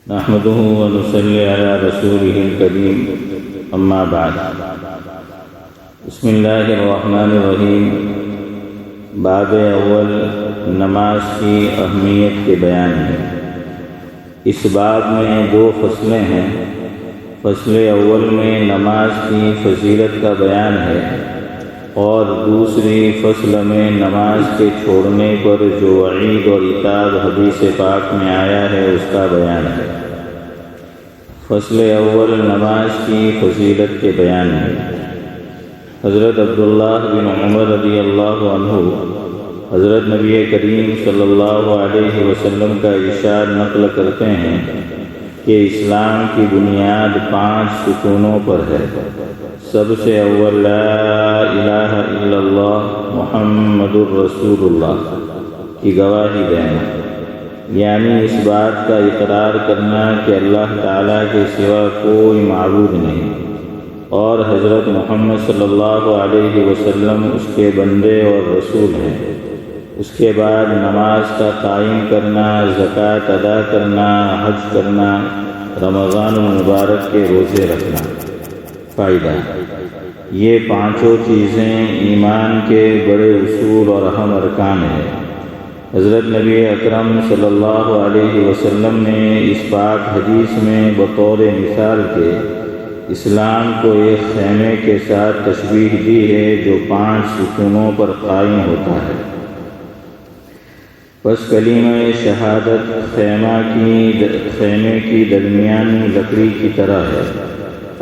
نحمده ونصلي على رسوله الكريم اما بعد بسم اللہ الرحمن الرحیم۔ باب اول نماز کی اہمیت کے بیان ہے۔ اس باب میں دو فصلیں ہیں۔ فصل اول میں نماز کی فضیلت کا بیان ہے اور دوسری فصل میں نماز کے چھوڑنے پر جو وعید اور عتاب حدیث پاک میں آیا ہے اس کا بیان ہے۔ فصل اول نماز کی فضیلت کے بیان ہے۔ حضرت عبداللہ بن عمر رضی اللہ عنہ حضرت نبی کریم صلی اللہ علیہ وسلم کا ارشاد نقل کرتے ہیں کہ اسلام کی بنیاد 5 ستونوں پر ہے۔ سب سے اول لا الہ الا اللہ محمد الرسول اللہ کی گواہی دینا، یعنی اس بات کا اقرار کرنا کہ اللہ تعالیٰ کے سوا کوئی معبود نہیں اور حضرت محمد صلی اللہ علیہ وسلم اس کے بندے اور رسول ہیں۔ اس کے بعد نماز کا قائم کرنا، زکوٰۃ ادا کرنا، حج کرنا، رمضان المبارک کے روزے رکھنا۔ فائدہ: یہ 5 چیزیں ایمان کے بڑے اصول اور اہم ارکان ہیں۔ حضرت نبی اکرم صلی اللہ علیہ وسلم نے اس پاک حدیث میں بطور مثال کے اسلام کو ایک خیمے کے ساتھ تشبیہ دی ہے جو 5 ستونوں پر قائم ہوتا ہے۔ پس کلمہ شہادت خیمے کی درمیانی لکڑی کی طرح ہے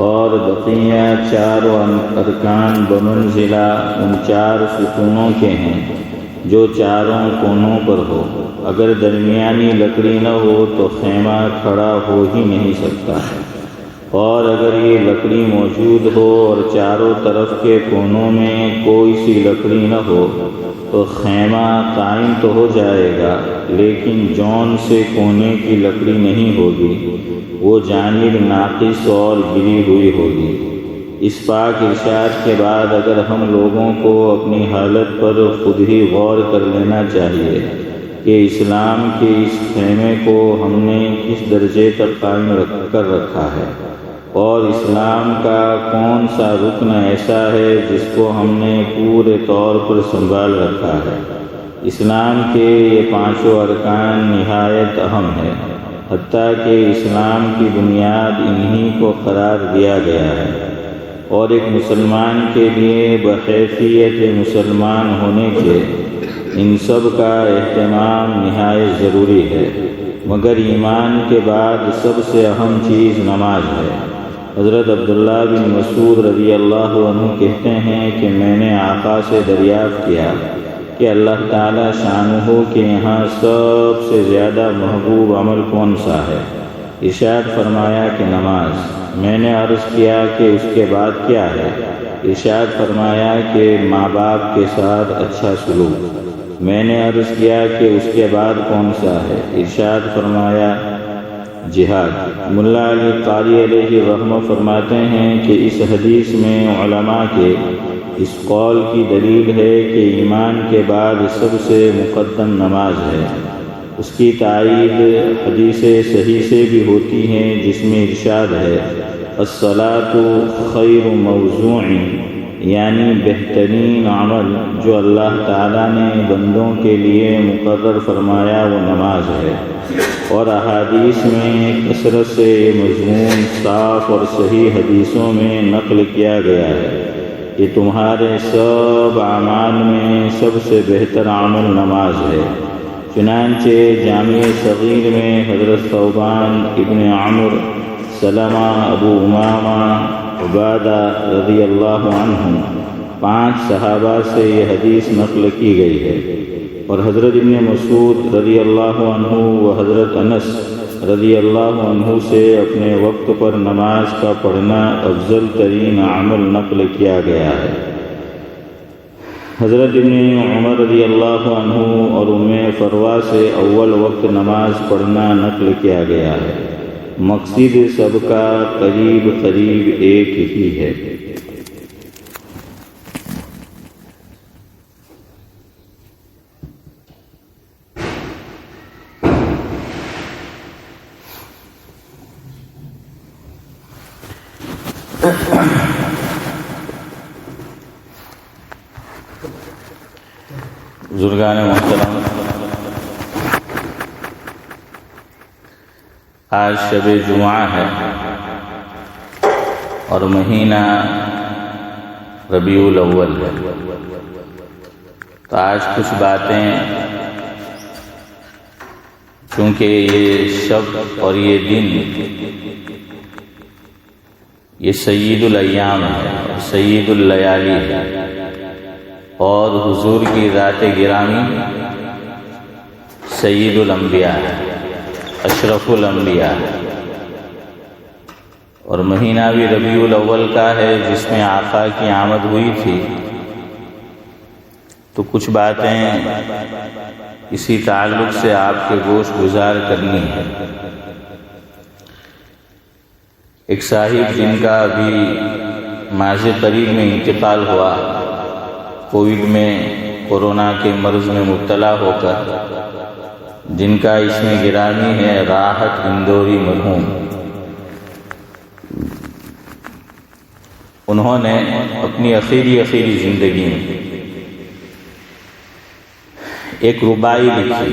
اور بقیہ 4 ارکان بمنزلہ ان 4 ستونوں کے ہیں جو چاروں کونوں پر ہو۔ اگر درمیانی لکڑی نہ ہو تو خیمہ کھڑا ہو ہی نہیں سکتا، اور اگر یہ لکڑی موجود ہو اور چاروں طرف کے کونوں میں کوئی سی لکڑی نہ ہو تو خیمہ قائم تو ہو جائے گا لیکن جون سے کونے کی لکڑی نہیں ہوگی، وہ جانب ناقص اور گری ہوئی ہوگی۔ اس پاک ارشاد کے بعد اگر ہم لوگوں کو اپنی حالت پر خود ہی غور کر لینا چاہیے کہ اسلام کے اس خیمے کو ہم نے کس درجے تک قائم کر رکھا ہے، اور اسلام کا کون سا رکن ایسا ہے جس کو ہم نے پورے طور پر سنبھال رکھا ہے۔ اسلام کے یہ 5 ارکان نہایت اہم ہے، حتیٰ کہ اسلام کی بنیاد انہی کو قرار دیا گیا ہے، اور ایک مسلمان کے لیے بحیثیت مسلمان ہونے کے ان سب کا اہتمام نہایت ضروری ہے، مگر ایمان کے بعد سب سے اہم چیز نماز ہے۔ حضرت عبداللہ بن مسعود رضی اللہ عنہ کہتے ہیں کہ میں نے آقا سے دریافت کیا کہ اللہ تعالی شانہ کے یہاں سب سے زیادہ محبوب عمل کون سا ہے؟ ارشاد فرمایا کہ نماز۔ میں نے عرض کیا کہ اس کے بعد کیا ہے؟ ارشاد فرمایا کہ ماں باپ کے ساتھ اچھا سلوک۔ میں نے عرض کیا کہ اس کے بعد کون سا ہے؟ ارشاد فرمایا جہاد۔ ملا علی قاری علیہ رحمہ فرماتے ہیں کہ اس حدیث میں علماء کے اس قول کی دلیل ہے کہ ایمان کے بعد سب سے مقدم نماز ہے۔ اس کی تائید حدیث صحیح سے بھی ہوتی ہیں جس میں ارشاد ہے الصلاۃ خیر موضوع، یعنی بہترین عمل جو اللہ تعالیٰ نے بندوں کے لیے مقرر فرمایا وہ نماز ہے، اور احادیث میں کثرت سے یہ مضمون صاف اور صحیح حدیثوں میں نقل کیا گیا ہے کہ تمہارے سب اعمال میں سب سے بہتر عمل نماز ہے۔ چنانچہ جامع صغیر میں حضرت ثوبان ابن عمرو، سلمہ، ابو امامہ، عبادہ رضی اللہ عنہم 5 صحابہ سے یہ حدیث نقل کی گئی ہے، اور حضرت ابن مسعود رضی اللہ عنہ و حضرت انس رضی اللہ عنہ سے اپنے وقت پر نماز کا پڑھنا افضل ترین عمل نقل کیا گیا ہے۔ حضرت ابن عمر رضی اللہ عنہ اور ام فروا سے اول وقت نماز پڑھنا نقل کیا گیا ہے۔ مقصد سب کا قریب قریب ایک ہی ہے۔ بزرگان محترم، آج شب جمعہ ہے اور مہینہ ربیع الاول ہے، تو آج کچھ باتیں، چونکہ یہ شب اور یہ دن یہ سید الایام ہے، سید اللیالی ہے، اور حضور کی ذات گرامی سید الانبیاء ہے، اشرف الانبیاء ہے، اور مہینہ بھی ربیع الاول کا ہے جس میں آقا کی آمد ہوئی تھی۔ تو کچھ باتیں اسی تعلق سے آپ کے گوش گزار کرنی ہے۔ ایک صاحب جن کا ابھی ماضی قریب میں انتقال ہوا، کووڈ میں، کورونا کے مرض میں مبتلا ہو کر، جن کا اس میں گرامی ہے راحت اندوری مرحوم، انہوں نے اپنی اخیری زندگی میں ایک رباعی لکھی۔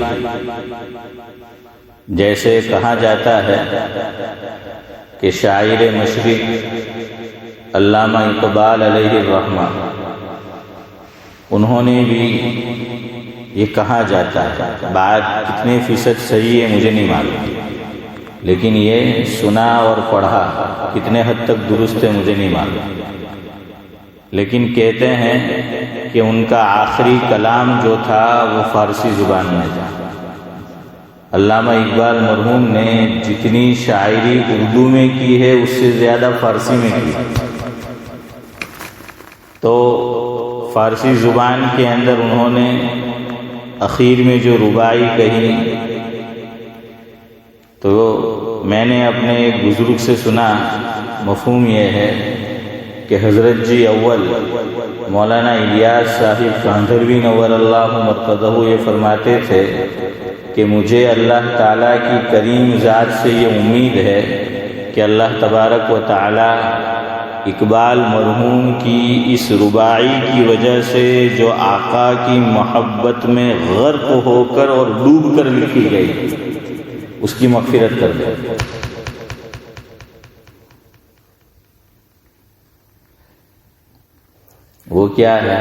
جیسے کہا جاتا ہے کہ شاعر مشرق علامہ اقبال علیہ الرحمہ، انہوں نے بھی یہ کہا جاتا ہے، بات کتنے فیصد صحیح ہے مجھے نہیں معلوم، لیکن یہ سنا اور پڑھا کتنے حد تک درست ہے مجھے نہیں معلوم، لیکن کہتے ہیں کہ ان کا آخری کلام جو تھا وہ فارسی زبان میں تھا۔ علامہ اقبال مرحوم نے جتنی شاعری اردو میں کی ہے اس سے زیادہ فارسی میں کی، تو فارسی زبان کے اندر انہوں نے اخیر میں جو رباعی کہی، تو میں نے اپنے ایک بزرگ سے سنا، مفہوم یہ ہے کہ حضرت جی اول مولانا الیاس صاحب کاندھروی نور اللہ مرقدہ یہ فرماتے تھے کہ مجھے اللہ تعالیٰ کی کریم ذات سے یہ امید ہے کہ اللہ تبارک و تعالیٰ اقبال مرحوم کی اس رباعی کی وجہ سے جو آقا کی محبت میں غرق ہو کر اور ڈوب کر لکھی گئی، اس کی مغفرت کر دے۔ وہ کیا ہے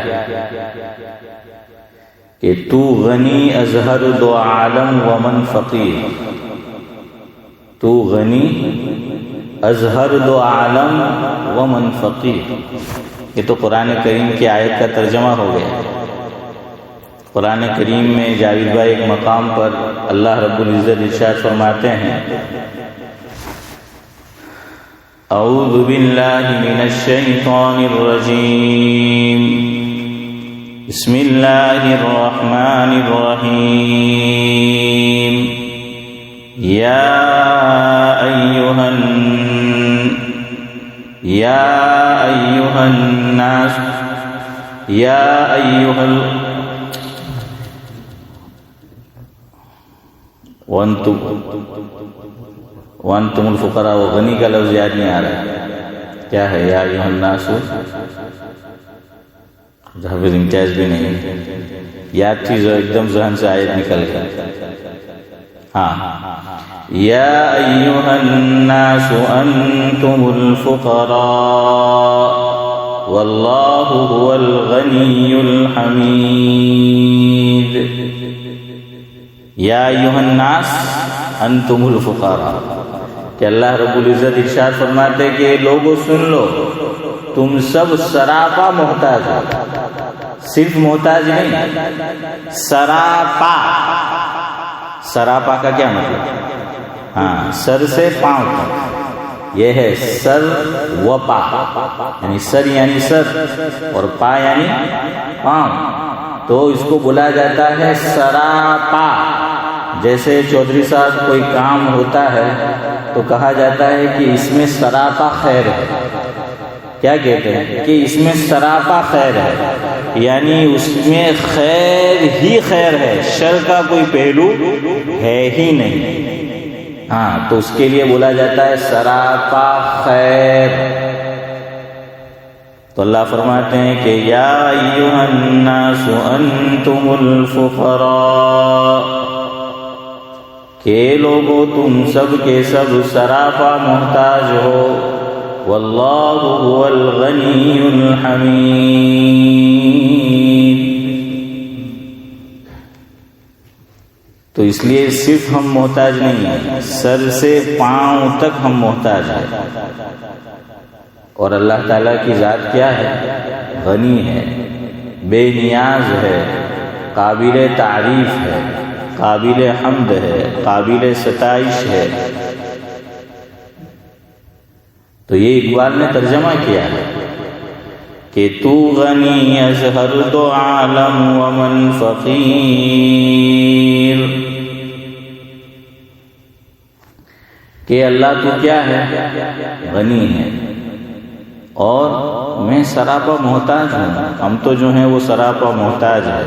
کہ تو غنی ازہر دو عالم ومن فقیر، تو غنی ازہر دو عالم ومن فقیر۔ یہ تو قرآن کریم کی آیت کا ترجمہ ہو گیا۔ قرآن کریم میں جاوید بھائی ایک مقام پر اللہ رب العزت ارشاد فرماتے ہیں، اعوذ باللہ من الشیطان الرجیم، بسم اللہ الرحمن الرحیم، یا ایہا الناس وانتم الفقراء، و غنی کا لفظ یاد نہیں آ رہا، کیا ہے یا ایھا الناس؟ حافظ امتیاز بھی نہیں یاد تھی، ایک دم ذہن سے آیت نکل گیا۔ ہاں، یا ایھا الناس انتم الفقراء واللہ هو الغنی الحمید۔ یا ایھا الناس انتم الفقراء، کہ اللہ رب العزت ارشاد فرماتے کہ لوگوں سن لو، تم سب سراپا محتاج ہو، صرف محتاج نہیں، سراپا۔ سراپا کا کیا مطلب؟ ہاں، سر سے پاؤں تک، یہ ہے سر و پا، یعنی سر یعنی سر اور پا یعنی پاؤں، تو اس کو بولا جاتا ہے سراپا۔ جیسے چودھری صاحب کوئی کام ہوتا ہے تو کہا جاتا ہے کہ اس میں سراپا خیر ہے، کیا کہتے ہیں کہ اس میں سراپا خیر ہے، یعنی اس میں خیر ہی خیر ہے، شر کا کوئی پہلو ہے ہی نہیں۔ ہاں، تو اس کے لیے بولا جاتا ہے سراپا خیر۔ تو اللہ فرماتے ہیں کہ یا ایھا الناس انتم الفقراء، کہ لوگو تم سب کے سب سراپا محتاج ہو، واللہ هو الغنی الحمید۔ تو اس لیے صرف ہم محتاج نہیں ہیں، سر سے پاؤں تک ہم محتاج ہیں۔ اور اللہ تعالیٰ کی ذات کیا ہے؟ غنی ہے، بے نیاز ہے، قابل تعریف ہے، قابل حمد ہے، قابل ستائش ہے۔ تو یہ اقبال نے ترجمہ کیا ہے کہ تو غنی از ہر دو عالم ومن فقیر، کہ اللہ تو کیا ہے؟ غنی ہے، اور میں سراپا محتاج ہوں۔ ہم تو جو ہیں وہ سراپا محتاج ہیں۔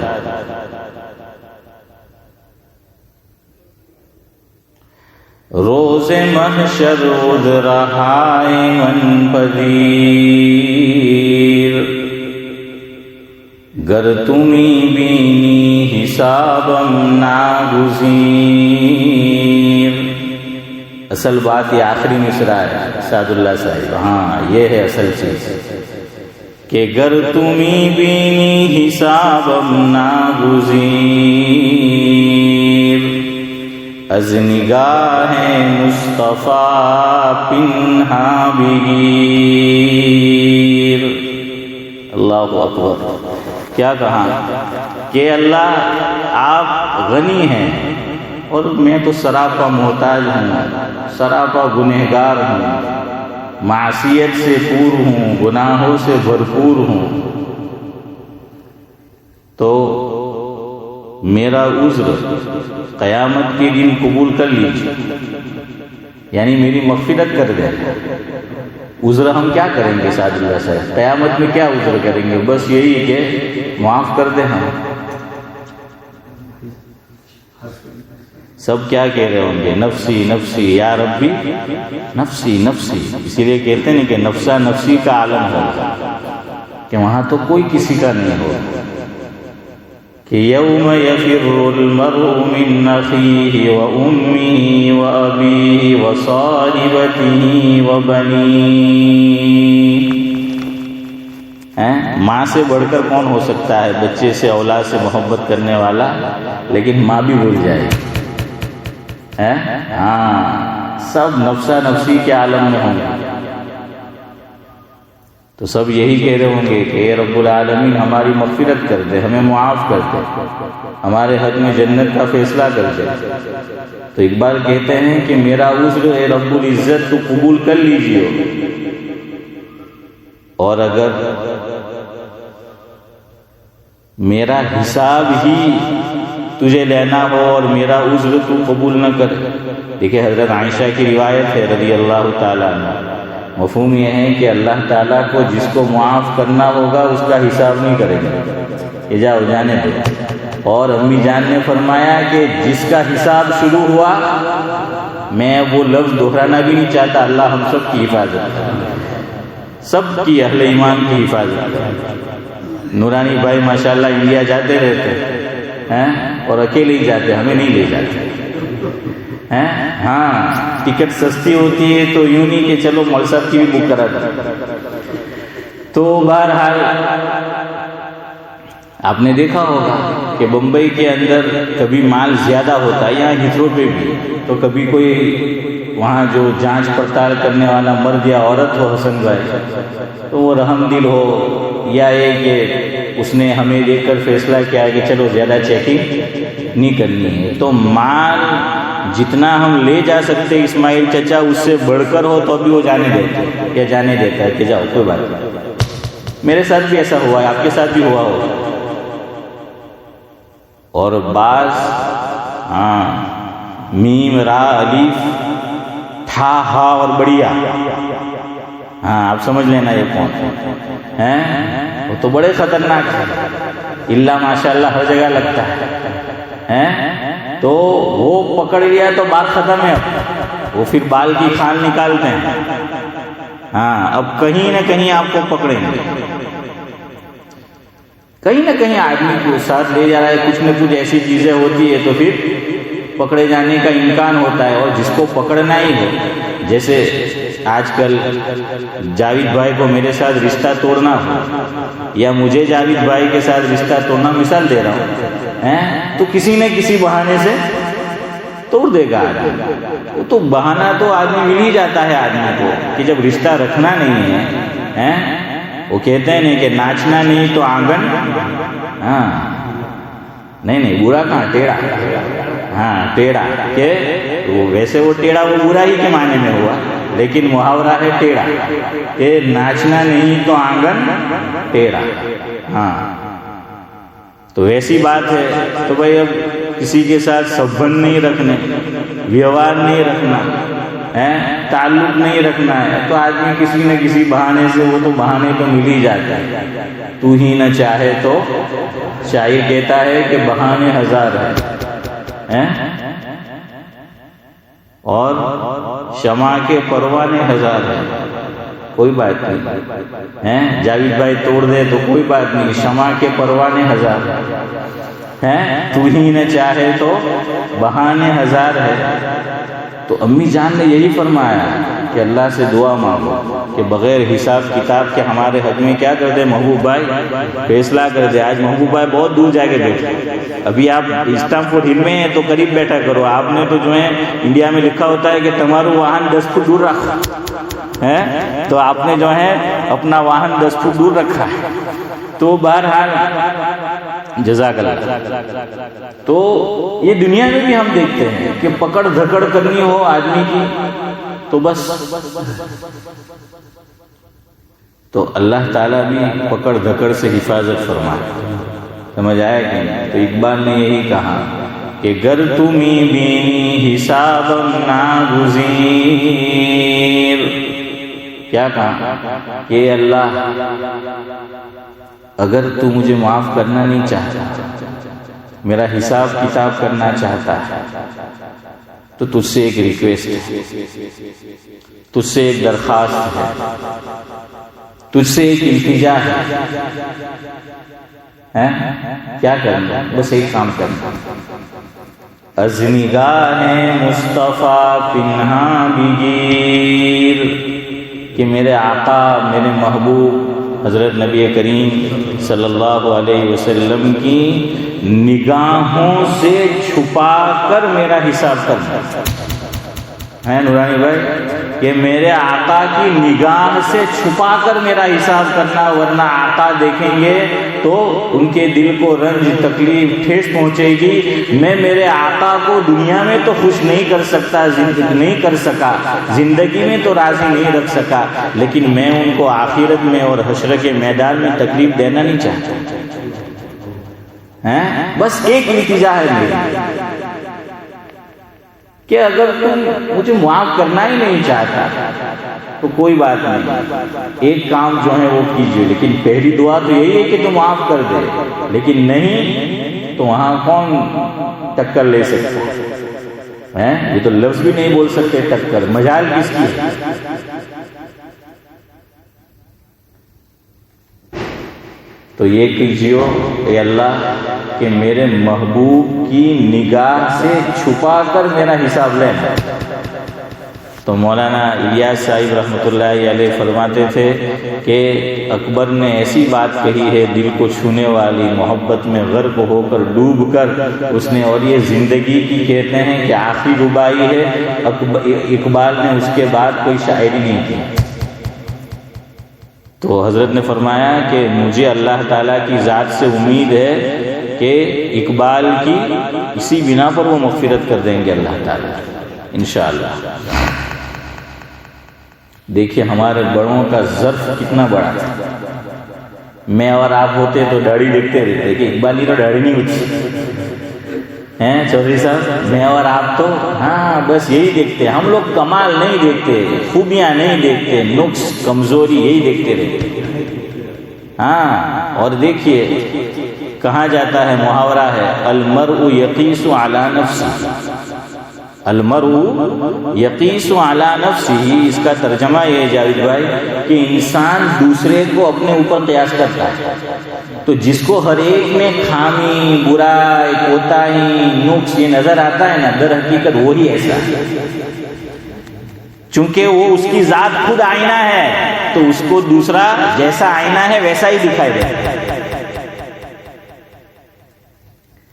روز محشر عذرہائے من پذیر، گر تمی بینی حسابم ناگزیر۔ اصل بات یہ آخری مصرع ہے سعد اللہ صاحب، ہاں یہ ہے اصل چیز، کہ گر تمی بینی حسابم ناگزیر، از نگاہ مصطفیٰ پنہا بگیر۔ اللہ اکبر، کیا کہا کہ اللہ آپ غنی ہیں اور میں تو سراپا محتاج ہوں، سراپا گنہگار ہوں، معصیت سے پور ہوں، گناہوں سے بھرپور ہوں۔ تو میرا عذر قیامت کے دن قبول کر لیجیے، یعنی میری مغفرت کر دیں۔ عذر ہم کیا کریں گے سعد اللہ صاحب؟ قیامت میں کیا عذر کریں گے؟ بس یہی کہ معاف کر دیں ہم۔ سب کیا کہہ رہے ہوں گے؟ نفسی نفسی یا ربی نفسی نفسی۔ اسی لیے کہتے ہیں کہ نفسا نفسی کا عالم ہوگا، کہ وہاں تو کوئی کسی کا نہیں ہوگا، کہ یوم یفر المرء من اخیہ وامہ وابیہ وصاحبتہ وبنیہ۔ ماں سے بڑھ کر کون ہو سکتا ہے بچے سے، اولاد سے محبت کرنے والا؟ لیکن ماں بھی بھول جائے گی۔ ہاں، سب نفسا نفسی کے عالم میں ہوں گے۔ تو سب یہی کہہ رہے ہوں گے کہ اے رب العالمین ہماری مغفرت کر دے، ہمیں معاف کر دے، ہمارے حق میں جنت کا فیصلہ کر دے۔ تو اقبال کہتے ہیں کہ میرا عذر اے رب العزت تو قبول کر لیجیے، اور اگر میرا حساب ہی تجھے لینا ہو اور میرا عذر تو قبول نہ کرے۔ دیکھیں حضرت عائشہ کی روایت ہے رضی اللہ تعالیٰ عنہ، مفہوم یہ ہے کہ اللہ تعالیٰ کو جس کو معاف کرنا ہوگا اس کا حساب نہیں کرے گا، یہ جاؤ جانے دو۔ اور امی جان نے فرمایا کہ جس کا حساب شروع ہوا، میں وہ لفظ دہرانا بھی نہیں چاہتا، اللہ ہم سب کی حفاظت کرے، سب کی اہل ایمان کی حفاظت کرے۔ نورانی بھائی ماشاءاللہ انڈیا جاتے رہتے ہیں اور اکیلے ہی جاتے، ہمیں نہیں لے جاتے۔ ہاں، ٹکٹ سستی ہوتی ہے تو یوں نہیں کہ چلو مول صاحب کی بھی بک کرا دیں۔ تو بہرحال آپ نے دیکھا ہوگا کہ بمبئی کے اندر کبھی مال زیادہ ہوتا ہے، یہاں ہتھرو پہ بھی، تو کبھی کوئی وہاں جو جانچ پڑتال کرنے والا مرد یا عورت ہو حسن بھائی، تو وہ رحم دل ہو، یا یہ کہ اس نے ہمیں دیکھ کر فیصلہ کیا کہ چلو زیادہ چیکنگ نہیں کرنی ہے، تو مال جتنا ہم لے جا سکتے اسماعیل چچا اس سے بڑھ کر ہو تو ابھی وہ جانے دیتے یا جانے دیتا ہے کہ جاؤ کوئی بات نہیں۔ میرے ساتھ بھی ایسا ہوا ہے، آپ کے ساتھ بھی ہوا ہوگا۔ اور بعض میم را الف تھا ہا اور بڑیا، آپ سمجھ لینا یہ کون ہیں، وہ تو بڑے خطرناک ہیں، اللہ ماشاءاللہ ہر جگہ لگتا ہے، تو وہ پکڑ لیا تو بات ختم ہے، وہ پھر بال کی کھال نکالتے ہیں، ہاں اب کہیں نہ کہیں آپ کو پکڑیں گے، کہیں نہ کہیں آدمی کو ساتھ لے جا رہا ہے، کچھ نہ کچھ ایسی چیزیں ہوتی ہے تو پھر پکڑے جانے کا امکان ہوتا ہے. اور جس کو پکڑنا ہی ہو، جیسے آج کل جاوید بھائی کو میرے ساتھ رشتہ توڑنا ہو یا مجھے جاوید بھائی کے ساتھ رشتہ توڑنا، مثال دے رہا ہوں، تو کسی نہ کسی بہانے سے توڑ دے گا آدمی. وہ تو بہانہ تو آدمی مل ہی جاتا ہے آدمی کو کہ جب رشتہ رکھنا نہیں ہے. وہ کہتے ہیں نہیں کہ ناچنا نہیں تو آنگن، ہاں نہیں برا کہاں، ٹیڑھا، ہاں ٹیڑھا، کہ ویسے وہ ٹیڑھا وہ برا ہی کے معنی میں ہوا، لیکن محاورہ ہے ٹیڑھا، کہ ناچنا نہیں تو آنگن ٹیڑھا. ہاں تو ویسی بات ہے. تو بھائی اب کسی کے ساتھ سبند نہیں رکھنے، ویوہار نہیں رکھنا ہے، تعلق نہیں رکھنا ہے، تو آدمی کسی نہ کسی بہانے سے، وہ تو بہانے تو مل ہی جاتا ہے. تو ہی نہ چاہے تو، شاعر کہتا ہے کہ بہانے ہزار ہیں اور شمع کے پروانے ہزار ہیں. کوئی بات نہیں، جاوید بھائی توڑ دے تو کوئی بات نہیں، شمع کے پروانے ہزار ہیں، تو ہی نہ چاہے تو بہانے ہزار ہے. تو امی جان نے یہی فرمایا کہ اللہ سے دعا مانگو کہ بغیر حساب کتاب کے ہمارے حق میں کیا کر دے محبوب بھائی، فیصلہ کر دے. آج محبوب بھائی بہت دور جا کے بیٹھے، ابھی آپ اسٹامفورڈ ہل میں ہیں تو قریب بیٹھا کرو. آپ نے تو جو ہے انڈیا میں لکھا ہوتا ہے کہ تمہارو واہن 10 فٹ دور رکھا ہے، تو آپ نے جو ہے اپنا واہن 10 فٹ دور رکھا ہے. تو بہرحال جزاک اللہ. تو یہ دنیا میں بھی ہم دیکھتے ہیں کہ پکڑ دھکڑ کرنی ہو آدمی کی تو بس، تو اللہ تعالیٰ بھی پکڑ دھکڑ سے حفاظت فرمائے. سمجھ آیا کہ نہیں؟ تو اقبال نے یہی کہا کہ گر تمی بینی حساب ناگزیر. کیا کہا کہ اللہ اگر تو مجھے معاف کرنا نہیں چاہتا، میرا حساب کتاب کرنا چاہتا ہے، تو تجھ سے ایک ریکویسٹ ہے، تجھ سے ایک درخواست ہے، تجھ سے ایک التجا ہے. کیا کرنا؟ بس ایک کام کرنا. از نگاہ مصطفیٰ پنہا بگیر، کہ میرے آقا، میرے محبوب حضرت نبی کریم صلی اللہ علیہ وسلم کی نگاہوں سے چھپا کر میرا حساب کرنا ہے. نورانی بھائی، کہ میرے آقا کی نگاہ سے چھپا کر میرا حساب کرنا، ورنہ آقا دیکھیں گے تو ان کے دل کو رنج، تکلیف، ٹھیس پہنچے گی. میں میرے آقا کو دنیا میں تو خوش نہیں کر سکتا، نہیں کر سکا، زندگی میں تو راضی نہیں رکھ سکا، لیکن میں ان کو آخرت میں اور حشر کے میدان میں تکلیف دینا نہیں چاہتا. بس ایک التجا ہے میری کہ اگر تم مجھے معاف کرنا ہی نہیں چاہتا تو کوئی بات نہیں، ایک کام جو ہے وہ کیجئے، لیکن پہلی دعا تو یہی ہے کہ تم معاف کر دے. لیکن نہیں تو وہاں کون ٹکر لے سکتا ہے؟ یہ تو لفظ بھی نہیں بول سکتے ٹکر، مجال کس کی ہے؟ تو یہ کیجیو اے اللہ کہ میرے محبوب کی نگاہ سے چھپا کر میرا حساب لینا. تو مولانا الیاس صاحب رحمۃ اللہ علیہ فرماتے تھے کہ اکبر نے ایسی بات کہی ہے دل کو چھونے والی، محبت میں غرق ہو کر ڈوب کر اس نے، اور یہ زندگی کی کہتے ہیں کہ آخری ربائی ہے. اقبال نے اس کے بعد کوئی شاعری نہیں کی. تو حضرت نے فرمایا کہ مجھے اللہ تعالیٰ کی ذات سے امید ہے کہ اقبال کی اسی بنا پر وہ مغفرت کر دیں گے اللہ تعالیٰ انشاءاللہ. دیکھیے ہمارے بڑوں کا ظرف کتنا بڑا تھا. میں اور آپ ہوتے تو داڑھی دیکھتے رہتے کہ اقبال ہی تو داڑھی نہیں اٹھتی ہیں چودھری صاحب. میں اور آپ تو ہاں بس یہی دیکھتے، ہم لوگ کمال نہیں دیکھتے، خوبیاں نہیں دیکھتے، نقص، کمزوری یہی دیکھتے رہتے. ہاں اور دیکھیے کہا جاتا ہے، محاورہ ہے، المرء یقیس علی نفسہ، المرء یقیس علی نفسہ، اس کا ترجمہ یہ ہے جاوید بھائی کہ انسان دوسرے کو اپنے اوپر قیاس کرتا ہے، تو جس کو ہر ایک میں خامی، برائی، کوتاہی، نقص یہ نظر آتا ہے نا، در حقیقت وہی ایسا ہے، چونکہ وہ اس کی ذات خود آئینہ ہے، تو اس کو دوسرا جیسا آئینہ ہے ویسا ہی دکھائی دیتا ہے۔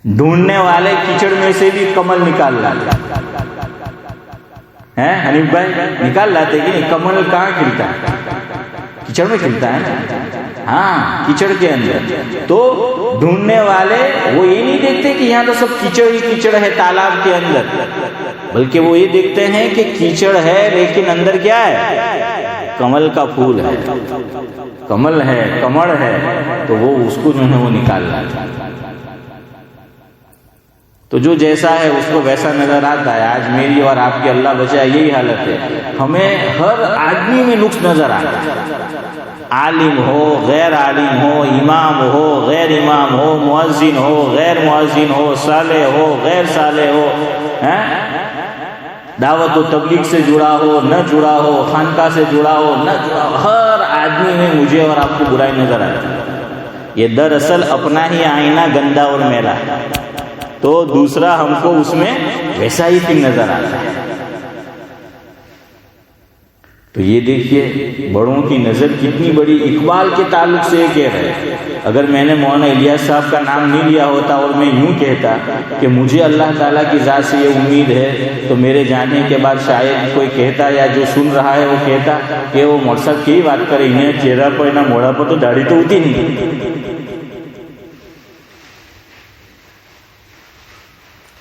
ڈھونڈنے والے کیچڑ میں سے بھی کمل نکال لاتے ہیں، حنیف بھائی نکال لاتے کہ نہیں؟ کمل کہاں کھلتا ہے؟ کیچڑ میں کھلتا ہے، ہاں کیچڑ کے اندر۔ تو ڈھونڈنے والے وہ یہ نہیں دیکھتے کہ یہاں تو سب کیچڑ ہی کیچڑ ہے تالاب کے اندر، بلکہ وہ یہ دیکھتے ہیں کہ کیچڑ ہے لیکن اندر کیا ہے؟ کمل کا پھول ہے، کمل ہے، کمل ہے، تو وہ اس کو جو ہے وہ نکال لاتا ہے۔ تو جو جیسا ہے اس کو ویسا نظر آتا ہے۔ آج میری اور آپ کی اللہ بچائے یہی حالت ہے، ہمیں ہر آدمی میں نقص نظر آتا ہے، عالم ہو، غیر عالم ہو، امام ہو، غیر امام ہو، مؤذن ہو، غیر مؤذن ہو، صالح ہو، غیر صالح ہو، دعوت و تبلیغ سے جڑا ہو، نہ جڑا ہو، خانقاہ سے جڑا ہو، نہ جڑا ہو، ہر آدمی میں مجھے اور آپ کو برائی نظر آتی ہے۔ یہ دراصل اپنا ہی آئینہ گندا اور میلا ہے، تو دوسرا ہم کو اس میں ویسا ہی پھر نظر آتا ہے۔ تو یہ دیکھیے بڑوں کی نظر کتنی بڑی۔ اقبال کے تعلق سے یہ کہہ رہے ہیں، اگر میں نے مولانا الیاس صاحب کا نام نہیں لیا ہوتا اور میں یوں کہتا کہ مجھے اللہ تعالیٰ کی ذات سے یہ امید ہے، تو میرے جانے کے بعد شاید کوئی کہتا یا جو سن رہا ہے وہ کہتا کہ وہ مول صاحب کی بات کرے، انہیں چہرہ پر نہ موڑا پر تو داڑھی تو ہوتی نہیں۔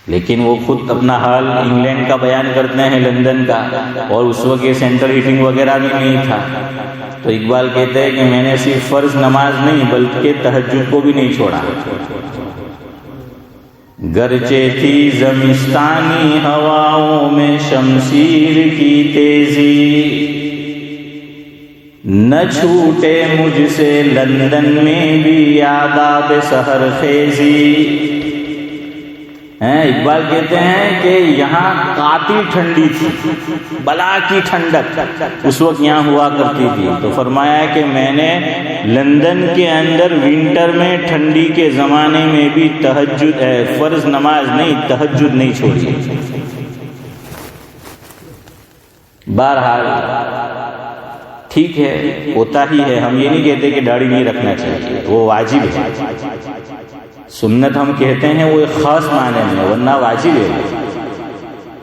لیکن وہ خود اپنا حال انگلینڈ کا بیان کرتے ہیں، لندن کا، اور اس وقت یہ سینٹر ہیٹنگ وغیرہ بھی نہیں تھا۔ تو اقبال کہتے ہیں کہ میں نے صرف فرض نماز نہیں بلکہ تہجد کو بھی نہیں چھوڑا، گرچہ تھی زمستانی ہواؤں میں شمشیر کی تیزی، نہ چھوٹے مجھ سے لندن میں بھی آداب سحر خیزی۔ اقبال کہتے ہیں کہ یہاں قاتل ٹھنڈی تھی، بلا کی ٹھنڈک اس وقت یہاں ہوا کرتی تھی۔ تو فرمایا ہے کہ میں نے لندن کے اندر ونٹر میں ٹھنڈی کے زمانے میں بھی تہجد فرض نماز نہیں، تہجد نہیں چھوڑی۔ بہرحال ٹھیک ہے، ہوتا ہی ہے، ہم یہ نہیں کہتے کہ داڑھی نہیں رکھنا چاہیے، وہ واجب ہے۔ سنت ہم کہتے ہیں وہ ایک خاص معنی میں، ورنہ واجب ہے،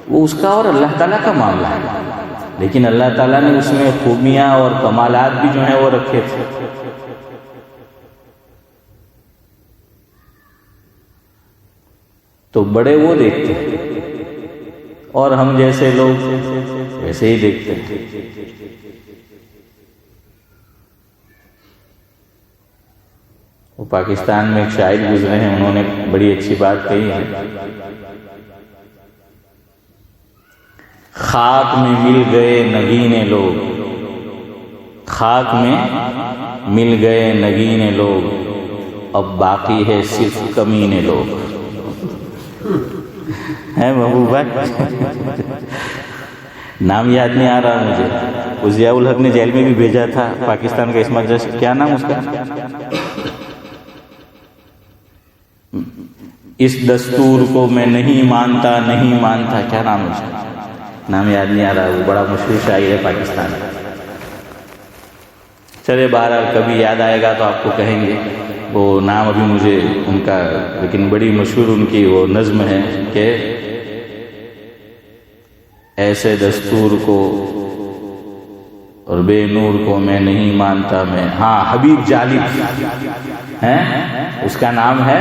وہ اس کا اور اللہ تعالیٰ کا معاملہ ہے، لیکن اللہ تعالیٰ نے اس میں خوبیاں اور کمالات بھی جو ہیں وہ رکھے تھے۔ تو بڑے وہ دیکھتے ہیں اور ہم جیسے لوگ ویسے ہی دیکھتے ہیں۔ وہ پاکستان میں ایک شاعر گزرے ہیں، انہوں نے بڑی اچھی بات کہی ہے، خاک میں مل گئے نگینے لوگ، خاک میں مل گئے نگینے لوگ، اب باقی ہے صرف کمینے لوگ۔ ہے محبوبہ نام یاد نہیں آ رہا مجھے، ضیاء الحق نے جیل میں بھی بھیجا تھا پاکستان کا اس مدرسے، کیا نام اس کا؟ اس دستور کو میں نہیں مانتا، نہیں مانتا، کیا نام ہے اس کا؟ نام یاد نہیں آ رہا، وہ بڑا مشہور شاعر ہے پاکستان کا۔ چلے بہرحال کبھی یاد آئے گا تو آپ کو کہیں گے، وہ نام ابھی مجھے ان کا، لیکن بڑی مشہور ان کی وہ نظم ہے کہ ایسے دستور کو اور بے نور کو میں نہیں مانتا میں۔ ہاں حبیب جالب ہے، اس کا نام ہے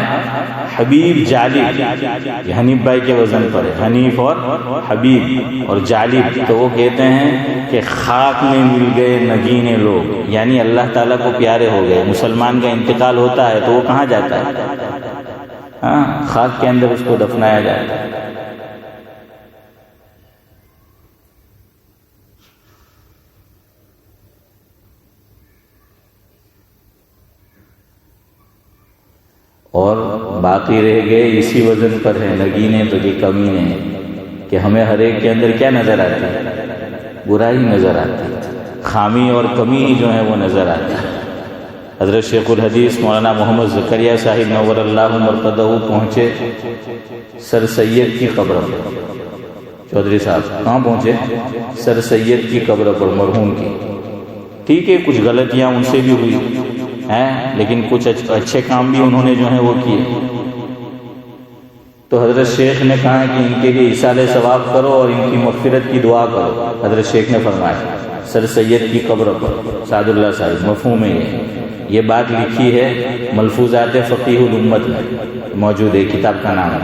حبیب جالب، یہ حنیف بھائی کے وزن پر ہے، حنیف اور حبیب اور جالب۔ تو وہ کہتے ہیں کہ خاک میں مل گئے نگینے لوگ، یعنی اللہ تعالیٰ کو پیارے ہو گئے۔ مسلمان کا انتقال ہوتا ہے تو وہ کہاں جاتا ہے؟ ہاں خاک کے اندر اس کو دفنایا جاتا ہے۔ اور باقی رہ گئے اسی وزن پر ہے، نگینے تو یہ کمینے، کہ ہمیں ہر ایک کے اندر کیا نظر آتی ہے؟ برائی نظر آتی ہے، خامی اور کمی جو ہے وہ نظر آتی ہے۔ حضرت شیخ الحدیث مولانا محمد زکریا صاحب نور اللہ مرقدہ پہنچے سر سید کی قبر پر۔ چودھری صاحب کہاں پہنچے؟ سر سید کی قبر پر، مرحوم کی۔ ٹھیک ہے کچھ غلطیاں ان سے بھی ہوئی ہیں، لیکن کچھ اچھے کام بھی انہوں نے جو ہیں وہ کیے۔ تو حضرت شیخ نے کہا کہ ان کے لیے ایصال ثواب کرو اور ان کی مغفرت کی دعا کرو۔ حضرت شیخ نے فرمایا سر سید کی قبر پر، سعد اللہ صاحب، مفہوم ہے یہ بات لکھی ہے ملفوظات فقیہ الامت میں موجود ہے، کتاب کا نام ہے۔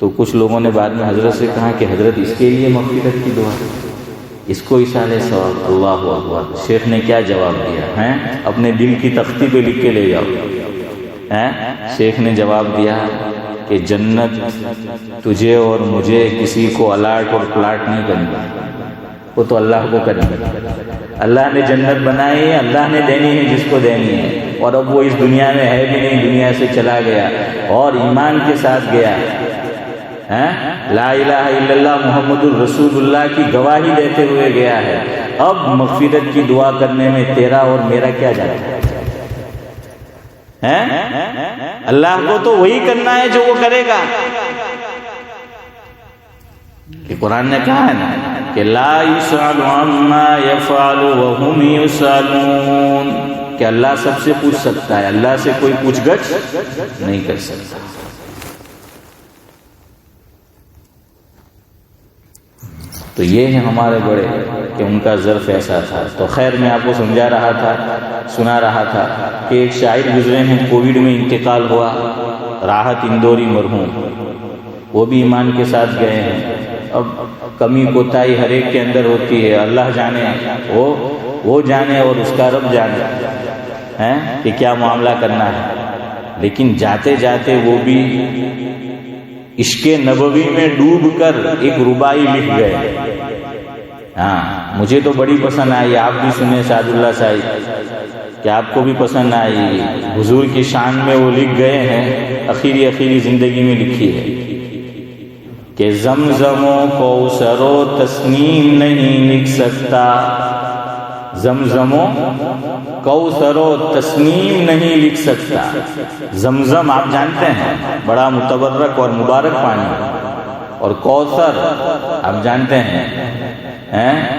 تو کچھ لوگوں نے بعد میں حضرت سے کہا کہ حضرت اس کے لیے مغفرت کی دعا، اس کو ایصال ثواب۔ اللہ اکبر! شیخ نے کیا جواب دیا ہے؟ اپنے دل کی تختی پہ لکھ کے لے جاؤ۔ شیخ نے جواب دیا کہ جنت تجھے اور مجھے کسی کو الاٹ اور پلاٹ نہیں کرنی، وہ تو اللہ کو کرنی۔ اللہ نے جنت بنائی ہے، اللہ نے دینی ہے جس کو دینی ہے، اور اب وہ اس دنیا میں ہے بھی نہیں، دنیا سے چلا گیا اور ایمان کے ساتھ گیا، لا الہ الا اللہ محمد الرسول اللہ کی گواہی دیتے ہوئے گیا ہے۔ اب مغفرت کی دعا کرنے میں تیرا اور میرا کیا جاتا ہے؟ اللہ کو تو وہی کرنا ہے جو وہ کرے گا۔ کہ قرآن نے کہا ہے نا کہ لا یسأل عما یفعل وهم یسألون، کہ اللہ سب سے پوچھ سکتا ہے، اللہ سے کوئی پوچھ گچھ نہیں کر سکتا۔ تو یہ ہے ہمارے بڑے کہ ان کا ظرف ایسا تھا۔ تو خیر میں آپ کو سمجھا رہا تھا، سنا رہا تھا کہ ایک شاعر گزرے ہیں، کووڈ میں انتقال ہوا، راحت اندوری مرحوم، وہ بھی ایمان کے ساتھ گئے ہیں۔ اب کمی کوتاہی ہر ایک کے اندر ہوتی ہے، اللہ جانے، وہ جانے اور اس کا رب جانے کہ کیا معاملہ کرنا ہے۔ لیکن جاتے جاتے وہ بھی عشق نبوی میں ڈوب کر ایک ربائی لکھ گئے۔ مجھے تو بڑی پسند آئی، آپ بھی سنیں سعد اللہ صاحب، کہ آپ کو بھی پسند آئی۔ حضور کی شان میں وہ لکھ گئے ہیں، اخیری زندگی میں لکھی ہے کہ زمزم و کوثر و تسنیم نہیں لکھ سکتا، زمزم و کوثر و تسنیم نہیں لکھ سکتا۔ زمزم آپ جانتے ہیں بڑا متبرک اور مبارک پانی، اور کوثر آپ جانتے ہیں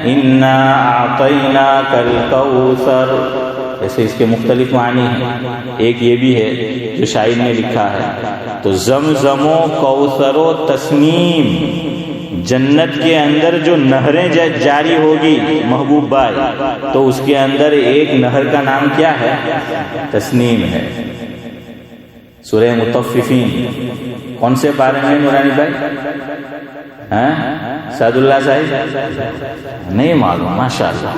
اِنَّا أَعْطَيْنَاكَ الْكَوْثَرَ، ایسے اس کے مختلف معنی ہیں۔ ایک یہ بھی ہے جو شاعر نے لکھا ہے۔ تو زمزم و کوثر و تسنیم، جنت کے اندر جو نہریں جاری ہوگی محبوب بھائی، تو اس کے اندر ایک نہر کا نام کیا ہے؟ تسنیم ہے۔ سورہ مطففین کون سے پارے میں نورانی بھائی؟ سعد اللہ صاحب نہیں معلوم، ماشاءاللہ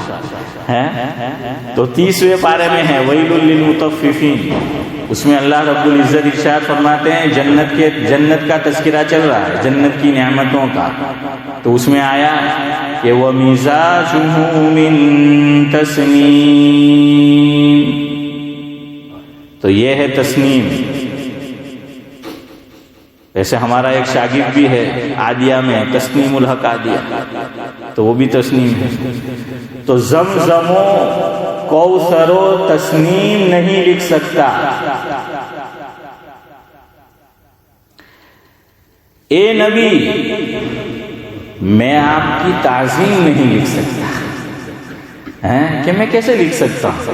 تو 30ویں پارے میں ہے ویل للمطففین۔ اس میں اللہ رب العزت ارشاد فرماتے ہیں جنت کا تذکرہ چل رہا ہے، جنت کی نعمتوں کا۔ تو اس میں آیا کہ وَمِزَاجُهُ مِن تَسْنِيمٍ، تو یہ ہے تسنیم۔ ویسے ہمارا ایک شاگرد بھی ہے عادیہ میں، تسنیم الحق عادیہ، تو وہ بھی تسنیم ہے۔ تو زمزم و کوثر و تسنیم نہیں لکھ سکتا۔ اے نبی میں آپ کی تعظیم نہیں لکھ سکتا، کہ میں کیسے لکھ سکتا ہوں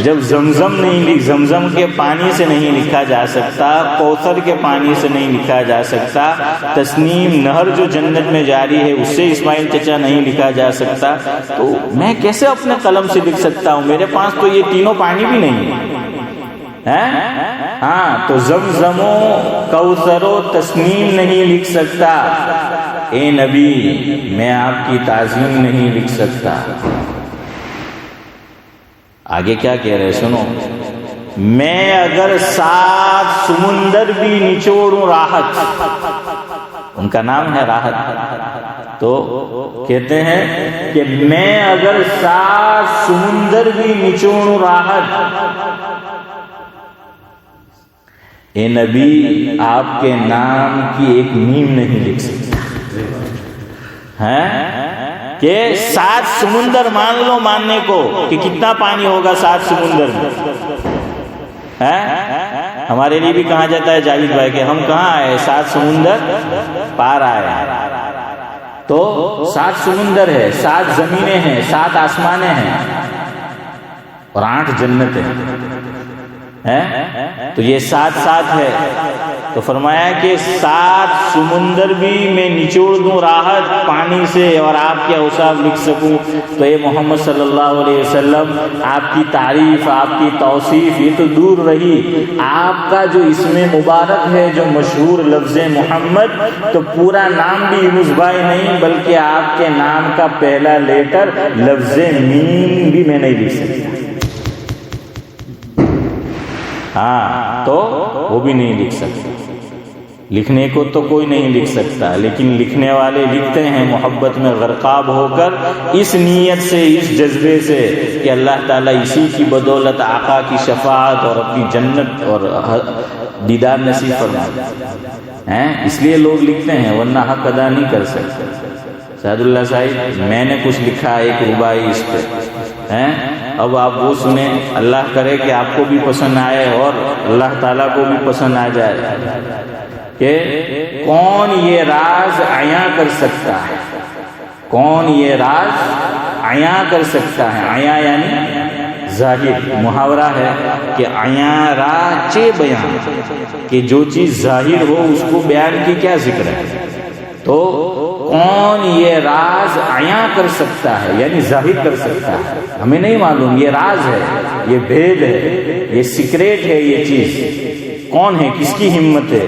جب زمزم کے پانی سے نہیں لکھا جا سکتا، کوثر کے پانی سے نہیں لکھا جا سکتا، تسنیم نہر جو جنت میں جاری ہے اس سے اسماعیل چچا نہیں لکھا جا سکتا، تو میں کیسے اپنے قلم سے لکھ سکتا ہوں؟ میرے پاس تو یہ تینوں پانی بھی نہیں ہے۔ تو زمزم و کوثر و تسنیم نہیں لکھ سکتا، اے نبی میں آپ کی تعظیم نہیں لکھ سکتا۔ آگے کیا کہہ رہے سنو، میں اگر 7 سمندر بھی نچوڑوں راحت، ان کا نام ہے راحت، تو کہتے ہیں کہ میں اگر 7 سمندر بھی نچوڑوں راحت، اے نبی آپ کے نام کی ایک نیم نہیں لکھ سکتا ہے کہ 7 سمندر مان لو ماننے کو کہ کتنا پانی ہوگا 7 سمندر میں ہے. ہمارے لیے بھی کہا جاتا ہے جاوید بھائی کہ ہم کہاں آئے 7 سمندر پار آئے. تو 7 سمندر ہے، 7 زمینیں ہیں، 7 آسمانیں ہیں اور 8 جنتیں ہیں. تو یہ 7 ہے. تو فرمایا کہ 7 سمندر بھی میں نچوڑ دوں راحت پانی سے اور آپ کے اوصاف لکھ سکوں. تو اے محمد صلی اللہ علیہ وسلم آپ کی تعریف، آپ کی توصیف یہ تو دور رہی، آپ کا جو اسم مبارک ہے جو مشہور لفظ محمد، تو پورا نام بھی یونس بھائی نہیں بلکہ آپ کے نام کا پہلا لیٹر لفظ میم بھی میں نہیں لکھ سکتا. ہاں تو وہ بھی نہیں لکھ سکتا. لکھنے کو تو کوئی نہیں لکھ سکتا، لیکن لکھنے والے لکھتے ہیں محبت میں غرقاب ہو کر، اس نیت سے، اس جذبے سے کہ اللہ تعالیٰ اسی کی بدولت آقا کی شفاعت اور اپنی جنت اور دیدار نصیب فرمائے. اس لیے لوگ لکھتے ہیں ورنہ حق ادا نہیں کر سکتے. سعد اللہ صاحب میں نے کچھ لکھا 1 رباعی اس پہ، اب آپ وہ سنیں، اللہ کرے کہ آپ کو بھی پسند آئے اور اللہ تعالیٰ کو بھی پسند آ جائے کہ کون یہ راز عیاں کر سکتا ہے، کون یہ راز عیاں کر سکتا ہے. عیاں یعنی ظاہر، محاورہ ہے کہ عیاں را چے بیان، کہ جو چیز ظاہر ہو اس کو بیان کی کیا ذکر ہے. تو کون یہ راز عیاں کر سکتا ہے یعنی ظاہر کر سکتا ہے. ہمیں نہیں معلوم، یہ راز ہے، یہ بھید ہے، یہ سیکریٹ ہے. یہ چیز کون ہے، کس کی ہمت ہے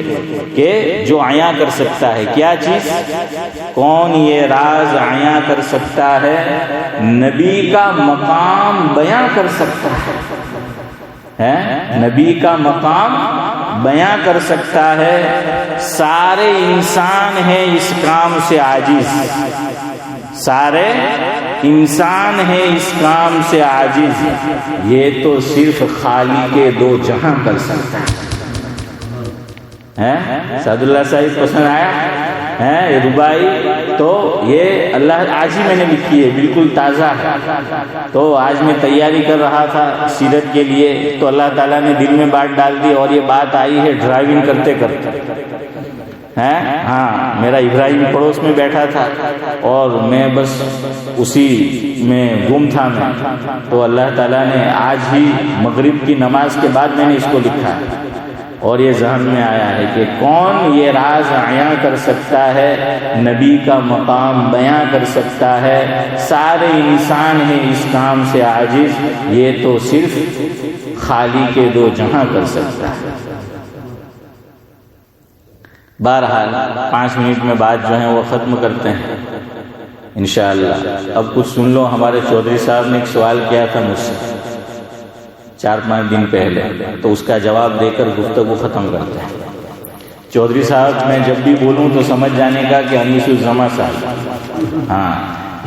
کہ جو عیاں کر سکتا ہے. کیا چیز؟ کون یہ راز عیاں کر سکتا ہے، نبی کا مقام بیاں کر سکتا ہے. نبی کا مقام بیاں کر سکتا ہے. سارے انسان ہیں اس کام سے عاجز، سارے انسان ہیں اس کام سے عاجز. یہ تو صرف خالق دو جہاں کر سکتا ہے. سعد اللہ صاحب پسند آیا یہ ربائی؟ تو یہ اللہ آج ہی میں نے لکھی ہے، بالکل تازہ ہے. تو آج میں تیاری کر رہا تھا سیرت کے لیے تو اللہ تعالیٰ نے دل میں بات ڈال دی اور یہ بات آئی ہے ڈرائیونگ کرتے کرتے. ہاں میرا ابراہیم پڑوس میں بیٹھا تھا اور میں بس اسی میں گم تھا میں. تو اللہ تعالیٰ نے آج ہی مغرب کی نماز کے بعد میں نے اس کو لکھا اور یہ ذہن میں آیا ہے کہ کون یہ راز عیاں کر سکتا ہے، نبی کا مقام بیاں کر سکتا ہے. سارے انسان ہیں اس کام سے عاجز، یہ تو صرف خالق دو جہاں کر سکتا ہے. بہرحال 5 منٹ میں بات جو ہے وہ ختم کرتے ہیں انشاءاللہ. اب کچھ سن لو. ہمارے چودھری صاحب نے ایک سوال کیا تھا مجھ سے 4-5 دن پہلے، تو اس کا جواب دے کر گفتگو ختم کرتے ہیں. چودھری صاحب میں جب بھی بولوں تو سمجھ جانے کا کہ انیس الزما صاحب، ہاں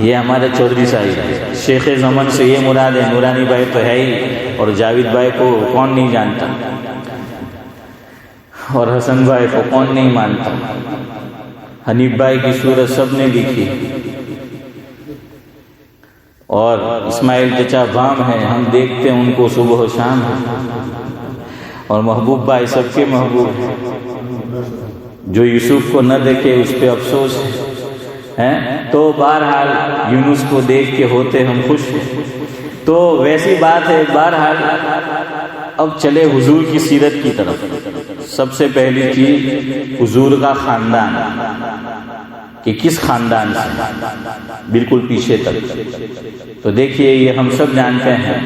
یہ ہمارے چودھری صاحب ہے. شیخ زمن سے یہ مراد ہے. نورانی بھائی تو ہے ہی، اور جاوید بھائی کو کون نہیں جانتا، اور حسن بھائی کو کون نہیں مانتا. حنیف بھائی کی صورت سب نے لکھی، اور اسماعیل چچا بام ہے، ہم دیکھتے ہیں ان کو صبح و شام ہے. اور محبوب بھائی سب کے محبوب ہیں. جو یوسف کو نہ دیکھے اس پہ افسوس ہے. تو بہرحال یونس کو دیکھ کے ہوتے ہم خوش ہیں. تو ویسی بات ہے. بہرحال اب چلے حضور کی سیرت کی طرف. سب سے پہلی چیز حضور کا خاندان، کہ کس خاندان سے، بالکل پیچھے تک. تو دیکھیے یہ ہم سب جانتے ہیں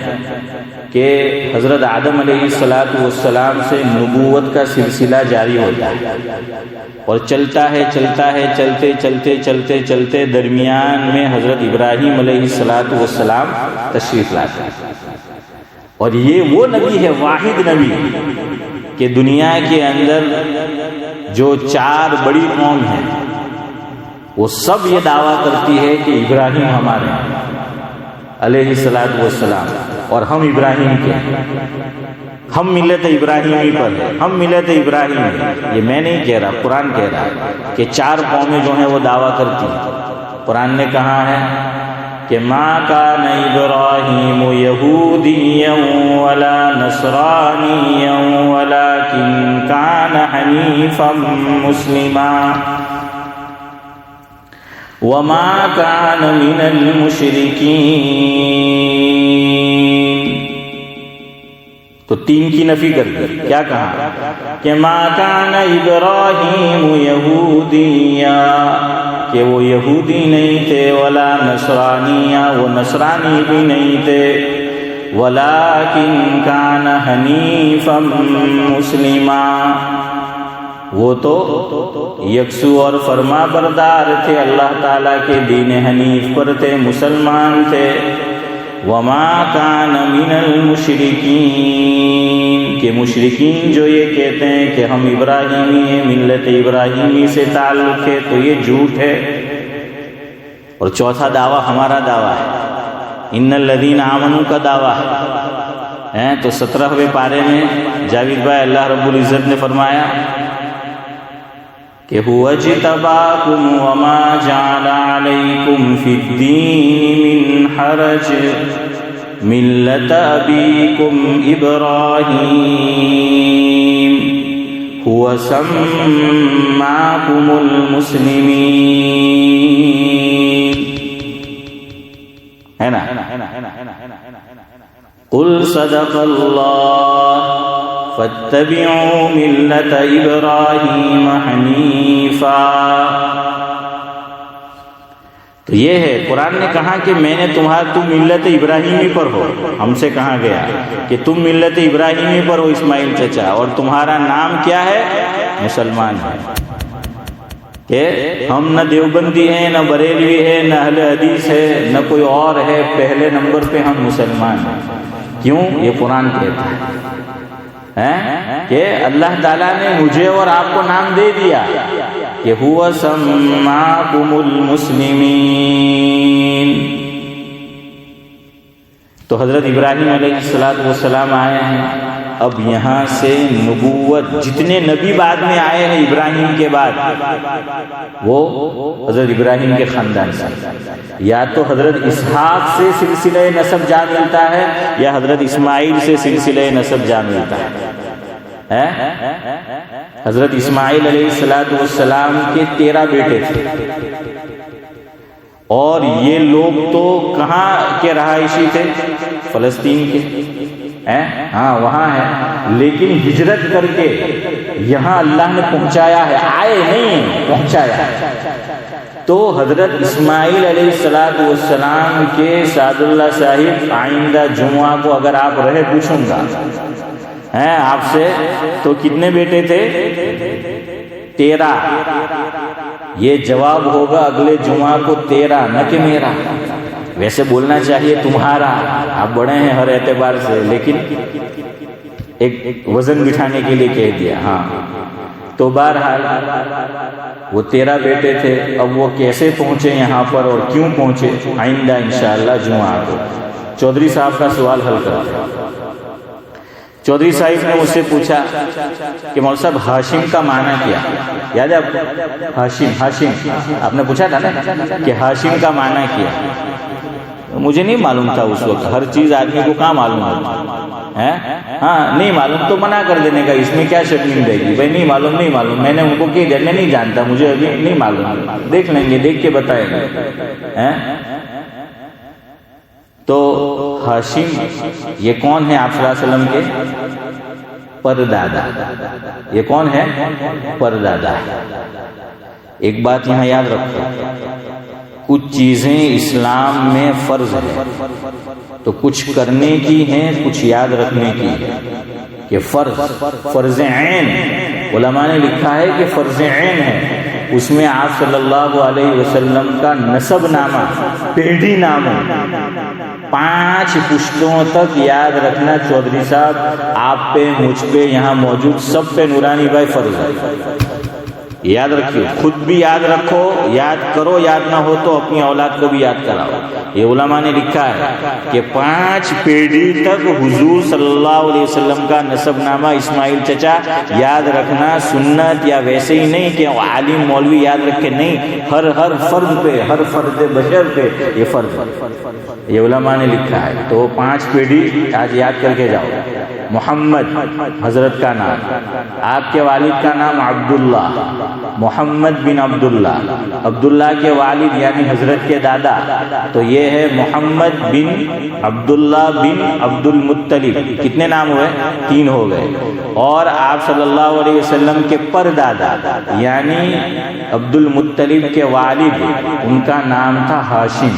کہ حضرت آدم علیہ السلام سے نبوت کا سلسلہ جاری ہوتا ہے اور چلتا ہے چلتے چلتے چلتے چلتے درمیان میں حضرت ابراہیم علیہ السلام تشریف لاتے ہیں. اور یہ وہ نبی ہے، واحد نبی، کہ دنیا کے اندر جو 4 بڑی قوم ہیں وہ سب یہ دعویٰ کرتی ہے کہ ابراہیم ہمارے علیہ السلام. اور ہم ابراہیم کے ہیں، ہم ملت ابراہیمی پر ہیں، ہم ملت ابراہیم ہیں. یہ میں نہیں کہہ رہا، قرآن کہہ رہا ہے کہ 4 قومیں جو ہیں وہ دعویٰ کرتی ہیں. قرآن نے کہا ہے کہ ما کان ابراہیم یہودیا ولا نصرانیا ولکن کان حنیفا مسلما وما کان من المشرکین. تو 3 کی نفی کر دی. کیا کہا کہ ما کان ابراہیم یہودیا، کہ وہ یہودی نہیں تھے، ولا نصرانیہ، وہ نصرانی بھی نہیں تھے، ولیکن کان حنیفا مسلما، وہ تو یکسو اور فرما بردار تھے، اللہ تعالیٰ کے دین حنیف پر تھے، مسلمان تھے. وما کان من المشرکین، کہ مشرکین جو یہ کہتے ہیں کہ ہم ابراہیمی ہیں، ملت ابراہیمی سے تعلق ہے، تو یہ جھوٹ ہے. اور چوتھا دعویٰ ہمارا دعویٰ ہے، ان الذین آمنوا کا دعویٰ ہے. تو 17ویں پارے میں جاوید بھائی اللہ رب العزت نے فرمایا کہ هو اجتباکم وما جعل علیکم فی الدین من حرج ملت ابیکم ابراہیم هو سماکم المسلمین. ہے نا؟ قل صدق اللہ فاتبعوا ملت ابراہیم حنیفا. تو یہ ہے قرآن نے کہا کہ میں نے تم ملت ابراہیمی پر ہو. ہم سے کہا گیا کہ تم ملت ابراہیمی پر ہو اسماعیل چچا، اور تمہارا نام کیا ہے؟ مسلمان ہے. کہ ہم نہ دیوبندی ہیں، نہ بریلوی ہے، نہ اہل حدیث ہے، نہ کوئی اور ہے، پہلے نمبر پہ ہم مسلمان ہیں. کیوں؟ یہ قرآن کہتا ہے کہ اللہ تعالیٰ نے مجھے اور آپ کو نام دے دیا کہ هو سماکم المسلمین. تو حضرت ابراہیم علیہ السلام آئے ہیں. اب یہاں سے نبوت، جتنے نبی بعد میں آئے ہیں ابراہیم کے بعد، وہ حضرت ابراہیم کے خاندان سے. یا تو حضرت اسحاق سے سلسلہ نسب جا ملتا ہے، یا حضرت اسماعیل سے سلسلہ نسب جا ملتا ہے. حضرت اسماعیل علیہ السلام کے 13 بیٹے تھے، اور یہ لوگ تو کہاں کے رہائشی تھے؟ فلسطین کے. ہاں وہاں ہے، لیکن ہجرت کر کے یہاں اللہ نے پہنچایا ہے، آئے نہیں پہنچایا. تو حضرت اسماعیل علیہ السلام کے سعد اللہ صاحب آئندہ جمعہ کو اگر آپ رہے پوچھوں گا آپ سے، تو کتنے بیٹے تھے؟ 13. یہ جواب ہوگا اگلے جمعہ کو 13، نہ کہ میرا. ویسے بولنا چاہیے تمہارا، آپ بڑے ہیں ہر اعتبار سے، لیکن ایک وزن بٹھانے کے لیے کہہ دیا. ہاں تو بہرحال وہ 13 بیٹے تھے. اب وہ کیسے پہنچے یہاں پر اور کیوں پہنچے، آئندہ انشاءاللہ جمعہ کو چودھری صاحب کا سوال حل کرتے ہیں. چودھری صاحب نے مجھ سے پوچھا کہ مولوی صاحب ہاشم کا معنی کیا؟ یاد ہے آپ کو؟ ہاشم آپ نے پوچھا تھا نا کہ ہاشم کا معنی کیا. مجھے نہیں معلوم تھا اس وقت، ہر چیز آدمی کو کہاں معلوم ہوتا ہے. ہاں نہیں معلوم تو منع کر دینے کا، اس میں کیا شرمندگی رہے گی؟ بھائی نہیں معلوم. میں نے ان کو کہہ دیا میں نہیں جانتا، مجھے ابھی نہیں معلوم، دیکھ لیں گے، دیکھ کے بتائیں گے. تو ہاشم یہ کون ہے؟ آپ صلی اللہ علیہ وسلم کے پردادا. یہ کون ہے؟ پردادا. ایک بات یہاں یاد رکھو، کچھ چیزیں اسلام میں فرض ہیں تو کچھ کرنے کی ہیں، کچھ یاد رکھنے کی ہیں. کہ فرض عین علماء نے لکھا ہے کہ فرض عین ہے. اس میں آپ صلی اللہ علیہ وسلم کا نسب نامہ، پیڑھی نامہ 5 پشتوں تک یاد رکھنا چودھری صاحب آپ پہ، مجھ پہ، یہاں موجود سب پہ، نورانی بھائی فرض ہے. یاد رکھیے، خود بھی یاد رکھو، یاد کرو، یاد نہ ہو تو اپنی اولاد کو بھی یاد کراؤ۔ یہ علماء نے لکھا ہے کہ 5 پیڑھی تک حضور صلی اللہ علیہ وسلم کا نسب نامہ اسماعیل چچا یاد رکھنا سنت، یا ویسے ہی نہیں کہ عالم مولوی یاد رکھے، نہیں، ہر فرد پہ، ہر فرد بشر پہ یہ فرض ہے، یہ علماء نے لکھا ہے۔ تو 5 پیڑھی آج یاد کر کے جاؤ۔ محمد حضرت کا نام، آپ کے والد کا نام عبداللہ، محمد بن عبداللہ، عبداللہ کے والد یعنی حضرت کے دادا، تو یہ ہے محمد بن عبداللہ بن عبد المطلب۔ کتنے نام ہوئے؟ 3 ہو گئے۔ اور آپ صلی اللہ علیہ وسلم کے پردادا یعنی عبد المطلب کے والد، ان کا نام تھا ہاشم،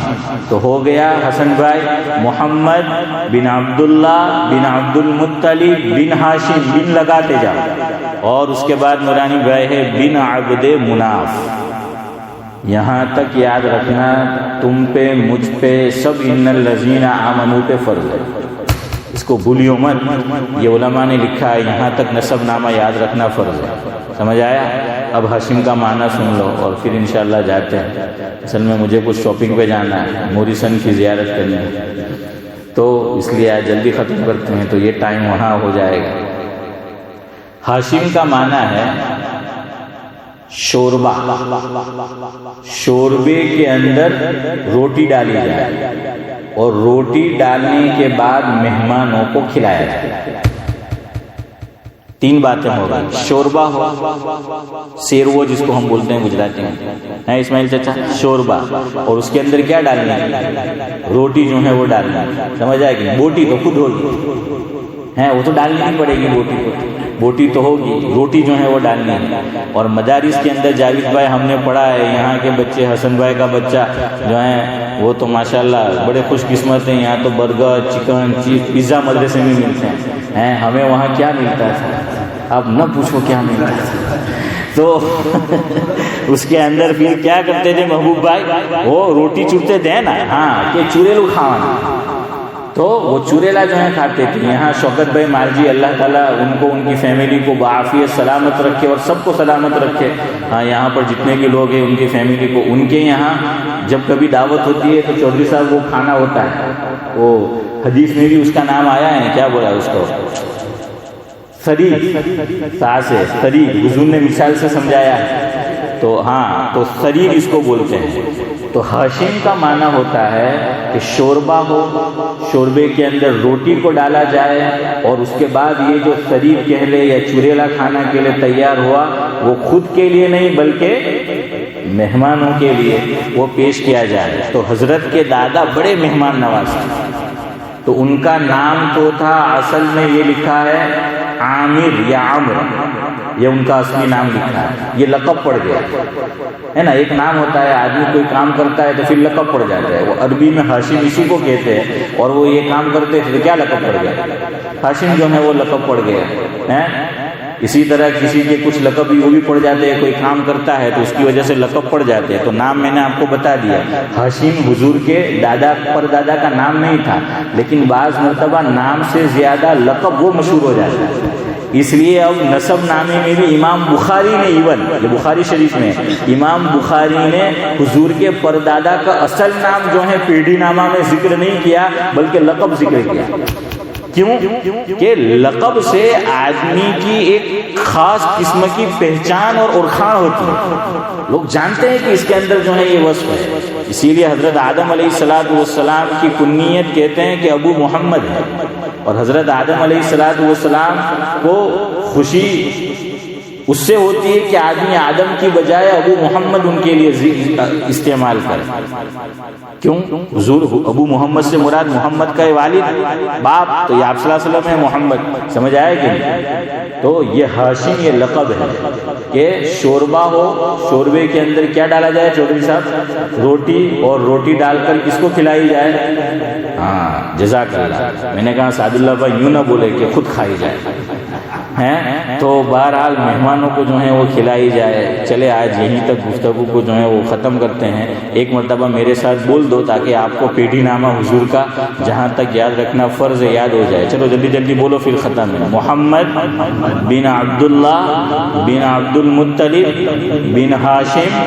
تو ہو گیا حسن بھائی محمد بن عبداللہ بن عبد المطلب بن ہاشم، بن لگاتے جاؤ، اور اس کے بعد نورانی بھائی ہے بن عبد مناف۔ یہاں تک یاد رکھنا تم پہ، مجھ پہ، سب ان الذین آمنوا پہ فرض ہے، اس کو بھولیو مت، یہ علماء نے لکھا ہے، یہاں تک نسب نامہ یاد رکھنا فرض ہے۔ سمجھ آیا؟ اب ہاشم کا معنی سن لو اور پھر انشاءاللہ جاتے ہیں۔ اصل میں مجھے کچھ شاپنگ پہ جانا ہے، موریسن کی زیارت کرنی ہے، تو اس لیے آج جلدی ختم کرتے ہیں، تو یہ ٹائم وہاں ہو جائے گا۔ ہاشم کا معنی ہے شوربہ، شوربے کے اندر روٹی ڈالی جائے اور روٹی ڈالنے کے بعد مہمانوں کو کھلایا جائے۔ 3 باتیں ہو گئی، شوربہ ہو، سیرو جس کو ہم بولتے ہیں گجراتی میں، ہے اسماعیل چچا، شوربہ، اور اس کے اندر کیا ڈالنا ہے؟ روٹی جو ہے وہ ڈالنا ہے، سمجھ آئے گی؟ بوٹی تو خود ہوگی، ہے وہ تو ڈالنی نہیں پڑے گی، بوٹی تو ہوگی، روٹی جو ہے وہ ڈالنی ہے۔ اور مدارس کے اندر جاوید بھائی ہم نے پڑھا ہے، یہاں کے بچے، حسن بھائی کا بچہ جو ہے وہ تو ماشاءاللہ بڑے خوش قسمت ہیں، یہاں تو برگر، چکن، چیز، پیزا مدرسے میں ملتے ہیں، ہمیں وہاں کیا ملتا ہے آپ نہ پوچھو کیا ملتا ہے۔ تو اس کے اندر پھر کیا کرتے تھے محبوب بھائی؟ وہ روٹی چورتے تھے نا، ہاں کہ چوریلو کھانا، تو وہ چوریلا جو ہے کھاتے تھے۔ یہاں شوکت بھائی مارجی، اللہ تعالیٰ ان کو، ان کی فیملی کو بعافیت سلامت رکھے اور سب کو سلامت رکھے، ہاں یہاں پر جتنے بھی لوگ ہیں ان کی فیملی کو، ان کے یہاں جب کبھی دعوت ہوتی ہے تو چودھری صاحب وہ کھانا ہوتا ہے، وہ حدیث میں بھی اس کا نام آیا ہے، کیا بولا اس کو؟ سرید، ساسے سرید، حضور نے مثال سے سمجھایا ہے، تو ہاں تو سرید اس کو بولتے ہیں۔ تو ہاشم کا معنی ہوتا ہے کہ شوربہ ہو، شوربے کے اندر روٹی کو ڈالا جائے، اور اس کے بعد یہ جو سرید کہہ لے یا چوریلا کھانا کے لیے تیار ہوا، وہ خود کے لیے نہیں بلکہ مہمانوں کے لیے وہ پیش کیا جائے۔ تو حضرت کے دادا بڑے مہمان نواز تھے، تو ان کا نام تو تھا، اصل میں یہ لکھا ہے عامر یا عمر، یہ ان کا اصلی نام لکھا ہے، یہ لقب پڑ گیا ہے نا۔ ایک نام ہوتا ہے، آدمی کوئی کام کرتا ہے تو پھر لقب پڑ جاتا ہے، وہ عربی میں ہاشم اسی کو کہتے ہیں، اور وہ یہ کام کرتے تھے تو کیا لقب پڑ گیا؟ ہاشم جو ہے وہ لقب پڑ گیا ہے۔ اسی طرح کسی کے کچھ لقب بھی وہ بھی پڑ جاتے ہیں، کوئی کام کرتا ہے تو اس کی وجہ سے لقب پڑ جاتے ہیں۔ تو نام میں نے آپ کو بتا دیا، ہاشم حضور کے دادا پر دادا کا نام نہیں تھا، لیکن بعض مرتبہ نام سے زیادہ لقب وہ مشہور ہو جاتا ہے۔ اس لیے اب نسب نامے میں بھی امام بخاری نے، ایون یہ بخاری شریف میں امام بخاری نے حضور کے پردادا کا اصل نام جو ہے پیڑھی نامہ میں ذکر نہیں کیا بلکہ لقب ذکر کیا۔ کیوں؟ کہ لقب سے آدمی کی ایک خاص قسم کی پہچان اور اورخان ہوتی ہے، لوگ جانتے ہیں کہ اس کے اندر جو ہے یہ وصف ہے۔ اسی لیے حضرت آدم علیہ السلام کی کنیت کہتے ہیں کہ ابو محمد ہے، اور حضرت آدم علیہ السلام کو خوشی اس سے ہوتی ہے کہ آدمی آدم کی بجائے ابو محمد ان کے لیے استعمال کرے۔ کیوں؟ حضور ابو محمد سے مراد محمد کا والد باپ، تو یہ آپ صلی اللہ علیہ وسلم ہے محمد، سمجھ آئے کہ نہیں؟ تو یہ ہاشم یہ لقب ہے کہ شوربہ ہو، شوربے کے اندر کیا ڈالا جائے چودھری صاحب؟ روٹی، اور روٹی ڈال کر کس کو کھلائی جائے؟ ہاں جزاک اللہ۔ میں نے کہا سعد اللہ بھائی یوں نہ بولے کہ خود کھائی جائے، ہیں. تو بہرحال مہمانوں کو جو ہے وہ کھلائی جائے. چلے آج یہیں تک گفتگو کو جو ہے وہ ختم کرتے ہیں. ایک مرتبہ میرے ساتھ بول دو تاکہ آپ کو پیٹھی نامہ حضور کا جہاں تک یاد رکھنا فرض یاد ہو جائے. چلو جلدی جلدی بولو پھر ختم ہے. محمد بن عبداللہ بن عبد المطلب بن ہاشم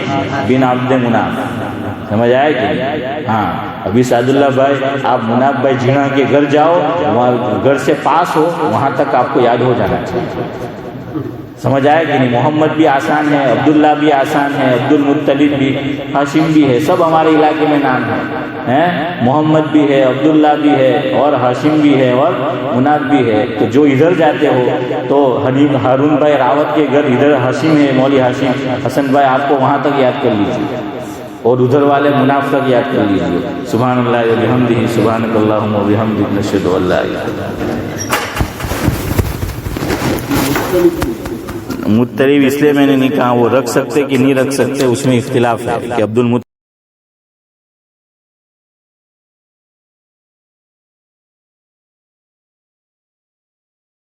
بن عبد مناف. سمجھ آئے کہ ہاں. ابھی سعد اللہ بھائی آپ مناف بھائی جھینا کے گھر جاؤ, وہاں گھر سے پاس ہو, وہاں تک آپ کو یاد ہو جانا چاہیے. سمجھ آئے کہ نہیں. محمد بھی آسان ہے, عبداللہ بھی آسان ہے, عبد المطلب بھی, ہاشم بھی ہے, سب ہمارے علاقے میں نام ہے. محمد بھی ہے, عبداللہ بھی ہے, اور ہاشم بھی ہے, اور مناف بھی ہے. تو جو ادھر جاتے ہو تو ہارون بھائی راوت کے گھر ادھر ہاشم ہے, مولوی ہاشم. حسن بھائی آپ کو وہاں تک یاد کر لیجیے, اور ادھر والے مناف تک یاد کر لیجیے. سبحان اللہ و بحمدہ, سبحانک اللہم و بحمدک, نشہد ان لا الہ الا انت. مطلب اس لیے میں نے نہیں کہا, وہ رکھ سکتے کہ نہیں رکھ سکتے اس میں اختلاف ہے کہ عبد المطلب